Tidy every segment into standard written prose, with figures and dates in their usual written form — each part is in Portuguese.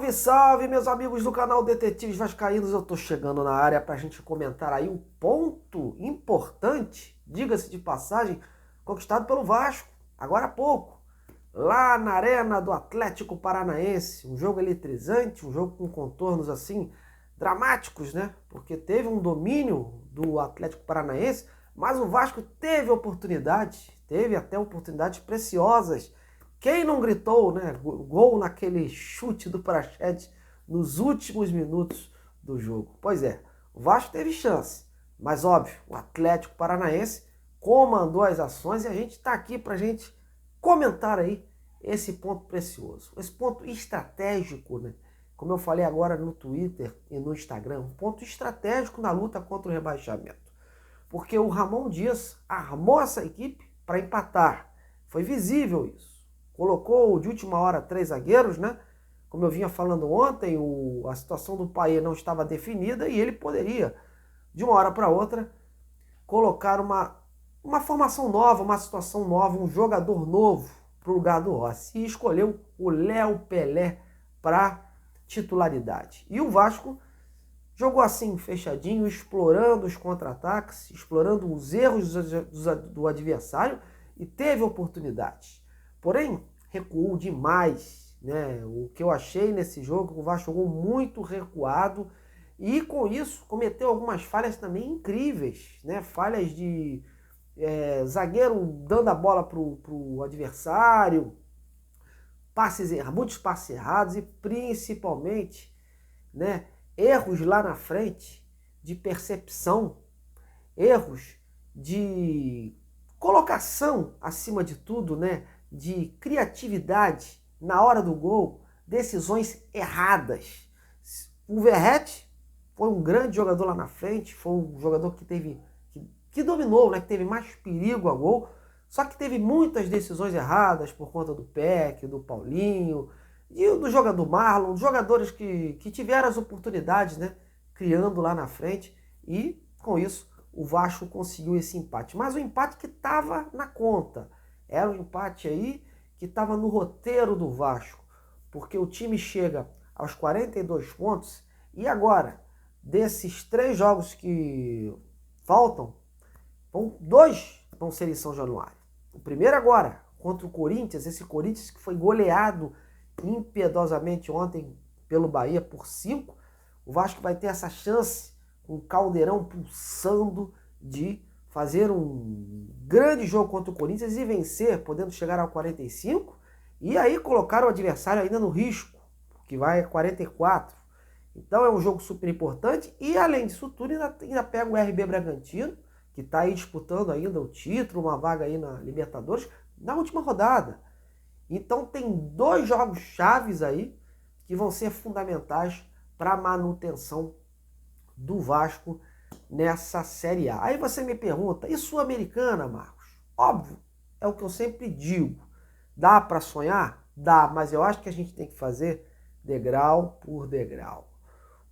Salve, salve, meus amigos do canal Detetives Vascaínos. Eu tô chegando na área pra gente comentar aí um ponto importante, diga-se de passagem, conquistado pelo Vasco, agora há pouco, lá na arena do Atlético Paranaense. Um jogo eletrizante, um jogo com contornos assim dramáticos, né? Porque teve um domínio do Atlético Paranaense, mas o Vasco teve oportunidade, teve até oportunidades preciosas. Quem não gritou, né? Gol naquele chute do Praxedes nos últimos minutos do jogo. Pois é, o Vasco teve chance, mas óbvio, o Atlético Paranaense comandou as ações e a gente está aqui para a gente comentar aí esse ponto precioso, esse ponto estratégico, né? Como eu falei agora no Twitter e no Instagram, um ponto estratégico na luta contra o rebaixamento. Porque o Ramon Dias armou essa equipe para empatar. Foi visível isso. Colocou de última hora 3 zagueiros, né? Como eu vinha falando ontem, a situação do Payet não estava definida e ele poderia, de uma hora para outra, colocar uma formação nova, uma situação nova, um jogador novo para o lugar do Rossi. E escolheu o Léo Pelé para titularidade. E o Vasco jogou assim, fechadinho, explorando os contra-ataques, explorando os erros do adversário e teve oportunidades. Porém, recuou demais, né? O que eu achei nesse jogo, o Vasco jogou muito recuado e com isso cometeu algumas falhas também incríveis, né? Falhas de zagueiro dando a bola para o adversário, muitos passes errados e principalmente, né, erros lá na frente de percepção, erros de colocação acima de tudo, né, de criatividade na hora do gol, decisões erradas. O Verratti foi um grande jogador lá na frente, foi um jogador que dominou, né, que teve mais perigo a gol, só que teve muitas decisões erradas por conta do Peck, do Paulinho e do jogador Marlon, dos jogadores que tiveram as oportunidades, né, criando lá na frente, e com isso o Vasco conseguiu esse empate. Mas o empate que estava na conta, era um empate aí que estava no roteiro do Vasco, porque o time chega aos 42 pontos e agora, desses 3 jogos que faltam, 2 vão ser em São Januário. O primeiro agora, contra o Corinthians, esse Corinthians que foi goleado impiedosamente ontem pelo Bahia por 5, o Vasco vai ter essa chance, com o Caldeirão pulsando, de fazer um grande jogo contra o Corinthians e vencer, podendo chegar ao 45, e aí colocar o adversário ainda no risco, que vai a 44. Então é um jogo super importante e além disso tudo ainda pega o RB Bragantino, que está aí disputando ainda o título, uma vaga aí na Libertadores, na última rodada. Então tem 2 jogos chaves aí que vão ser fundamentais para a manutenção do Vasco nessa Série A. Aí você me pergunta, e Sul-Americana, Marcos? Óbvio, é o que eu sempre digo. Dá para sonhar? Dá, mas eu acho que a gente tem que fazer degrau por degrau.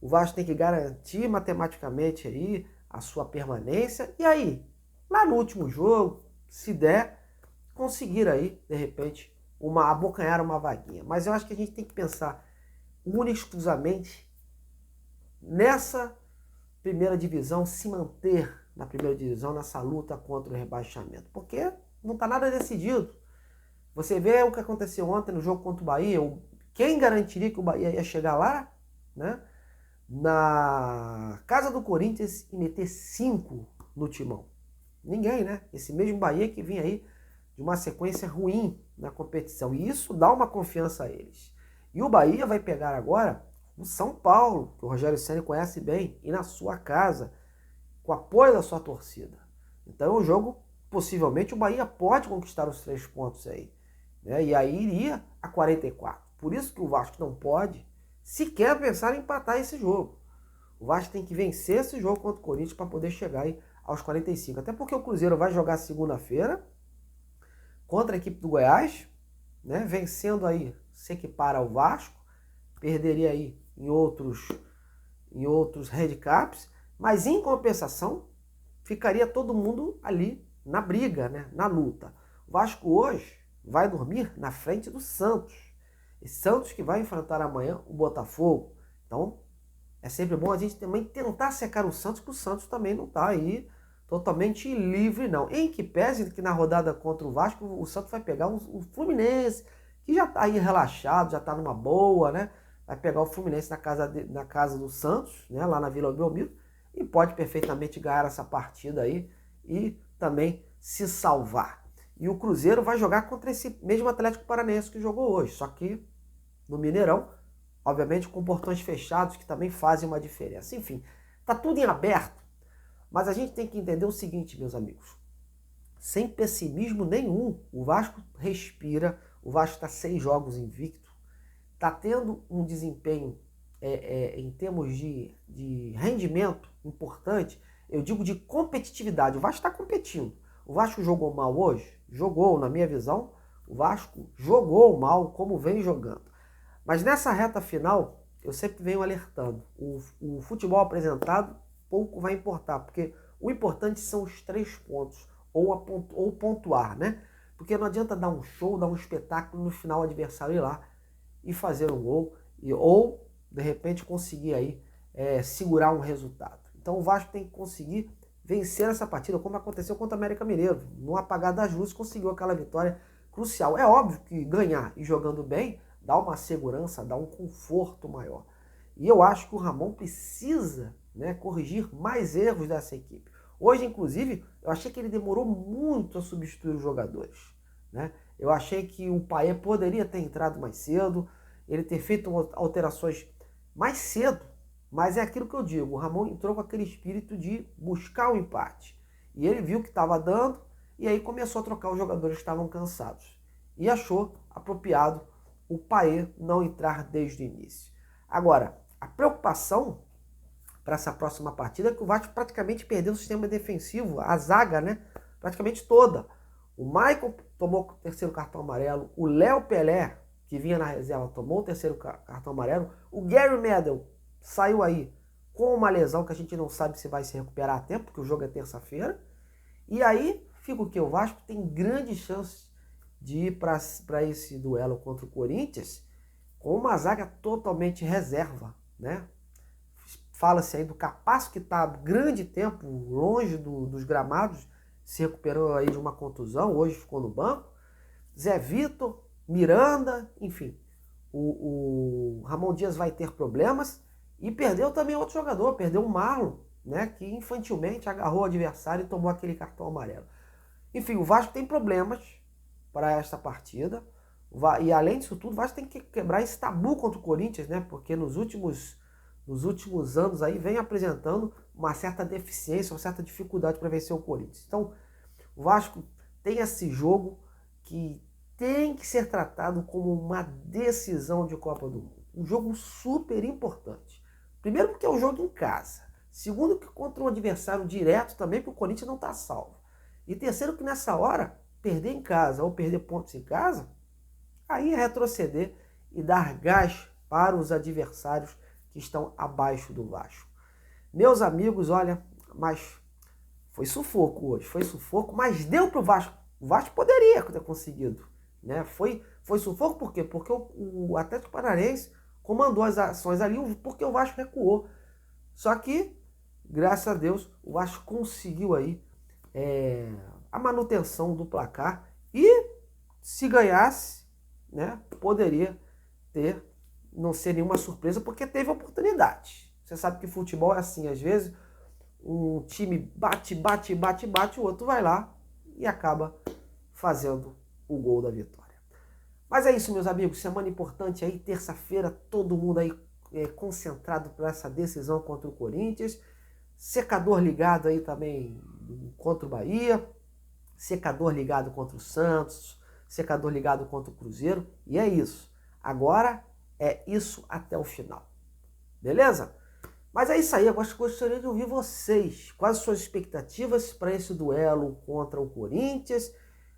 O Vasco tem que garantir matematicamente aí a sua permanência. E aí, lá no último jogo, se der, conseguir aí, de repente, abocanhar uma vaguinha. Mas eu acho que a gente tem que pensar única e exclusivamente nessa primeira divisão, se manter na primeira divisão, nessa luta contra o rebaixamento. Porque não está nada decidido. Você vê o que aconteceu ontem no jogo contra o Bahia. Quem garantiria que o Bahia ia chegar lá, né, na casa do Corinthians e meter 5 no timão? Ninguém, né? Esse mesmo Bahia que vinha aí de uma sequência ruim na competição. E isso dá uma confiança a eles. E o Bahia vai pegar agora o São Paulo, que o Rogério Ceni conhece bem, e na sua casa, com o apoio da sua torcida. Então é um jogo, possivelmente, o Bahia pode conquistar os 3 pontos aí, né? E aí iria a 44. Por isso que o Vasco não pode sequer pensar em empatar esse jogo. O Vasco tem que vencer esse jogo contra o Corinthians para poder chegar aí aos 45. Até porque o Cruzeiro vai jogar segunda-feira contra a equipe do Goiás, né? Vencendo aí, se equipara ao Vasco, perderia aí em outros handicaps, mas em compensação ficaria todo mundo ali na briga, né? Na luta. O Vasco hoje vai dormir na frente do Santos. Santos que vai enfrentar amanhã o Botafogo. Então, é sempre bom a gente também tentar secar o Santos, que o Santos também não está aí totalmente livre, não. Em que pese que na rodada contra o Vasco, o Santos vai pegar o Fluminense, que já está aí relaxado, já está numa boa, né? Vai pegar o Fluminense na casa do Santos, né? Lá na Vila Belmiro, e pode perfeitamente ganhar essa partida aí e também se salvar. E o Cruzeiro vai jogar contra esse mesmo Atlético Paranaense que jogou hoje, só que no Mineirão, obviamente com portões fechados que também fazem uma diferença. Enfim, tá tudo em aberto, mas a gente tem que entender o seguinte, meus amigos. Sem pessimismo nenhum, o Vasco respira, o Vasco está 6 jogos invicto, está tendo um desempenho em termos de rendimento importante, eu digo de competitividade. O Vasco está competindo. O Vasco jogou mal hoje? Jogou, na minha visão, o Vasco jogou mal como vem jogando. Mas nessa reta final, eu sempre venho alertando, o futebol apresentado pouco vai importar, porque o importante são os 3 pontos, ou pontuar, né? Porque não adianta dar um show, dar um espetáculo no final o adversário ir lá e fazer um gol, ou de repente conseguir aí segurar um resultado. Então o Vasco tem que conseguir vencer essa partida, como aconteceu contra o América Mineiro. No apagar das luzes conseguiu aquela vitória crucial. É óbvio que ganhar e jogando bem dá uma segurança, dá um conforto maior. E eu acho que o Ramon precisa, né, corrigir mais erros dessa equipe. Hoje, inclusive, eu achei que ele demorou muito a substituir os jogadores, né? Eu achei que o Payet poderia ter entrado mais cedo, ele ter feito alterações mais cedo, mas é aquilo que eu digo, o Ramon entrou com aquele espírito de buscar o empate. E ele viu que estava dando, e aí começou a trocar os jogadores que estavam cansados. E achou apropriado o Payet não entrar desde o início. Agora, a preocupação para essa próxima partida é que o Vasco praticamente perdeu o sistema defensivo, a zaga, né? Praticamente toda. O Michael tomou o terceiro cartão amarelo, o Léo Pelé, que vinha na reserva, tomou o terceiro cartão amarelo, o Gary Medel saiu aí com uma lesão que a gente não sabe se vai se recuperar a tempo, porque o jogo é terça-feira. E aí fica o que? O Vasco tem grandes chances de ir para esse duelo contra o Corinthians com uma zaga totalmente reserva, né? Fala-se aí do Capasso, que está grande tempo longe dos gramados, se recuperou aí de uma contusão, hoje ficou no banco. Zé Vitor, Miranda, enfim. O Ramon Dias vai ter problemas e perdeu também outro jogador, perdeu o Marlon, né, que infantilmente agarrou o adversário e tomou aquele cartão amarelo. Enfim, o Vasco tem problemas para esta partida. E além disso tudo, o Vasco tem que quebrar esse tabu contra o Corinthians, né? Porque nos últimos anos aí vem apresentando uma certa deficiência, uma certa dificuldade para vencer o Corinthians. Então, o Vasco tem esse jogo que tem que ser tratado como uma decisão de Copa do Mundo. Um jogo super importante. Primeiro porque é um jogo em casa. Segundo que contra um adversário direto também, porque o Corinthians não está salvo. E terceiro que nessa hora, perder em casa ou perder pontos em casa, aí é retroceder e dar gás para os adversários que estão abaixo do Vasco. Meus amigos, olha, mas foi sufoco hoje, foi sufoco, mas deu para o Vasco. O Vasco poderia ter conseguido, né? Foi sufoco por quê? Porque o Atlético Paranaense comandou as ações ali, porque o Vasco recuou. Só que, graças a Deus, o Vasco conseguiu aí a manutenção do placar e se ganhasse, né, poderia não ser nenhuma surpresa, porque teve oportunidade. Você sabe que futebol é assim, às vezes um time bate, o outro vai lá e acaba fazendo o gol da vitória. Mas é isso, meus amigos, semana importante aí, terça-feira, todo mundo aí concentrado para essa decisão contra o Corinthians, secador ligado aí também contra o Bahia, secador ligado contra o Santos, secador ligado contra o Cruzeiro, e é isso. Agora é isso até o final. Beleza? Mas é isso aí, eu gostaria de ouvir vocês. Quais as suas expectativas para esse duelo contra o Corinthians?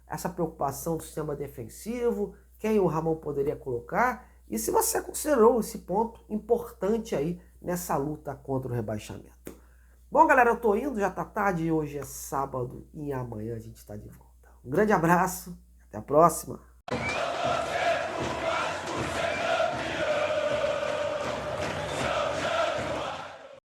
Essa preocupação do sistema defensivo, quem o Ramon poderia colocar? E se você considerou esse ponto importante aí nessa luta contra o rebaixamento. Bom, galera, eu tô indo, já tá tarde, hoje é sábado e amanhã a gente tá de volta. Um grande abraço, até a próxima.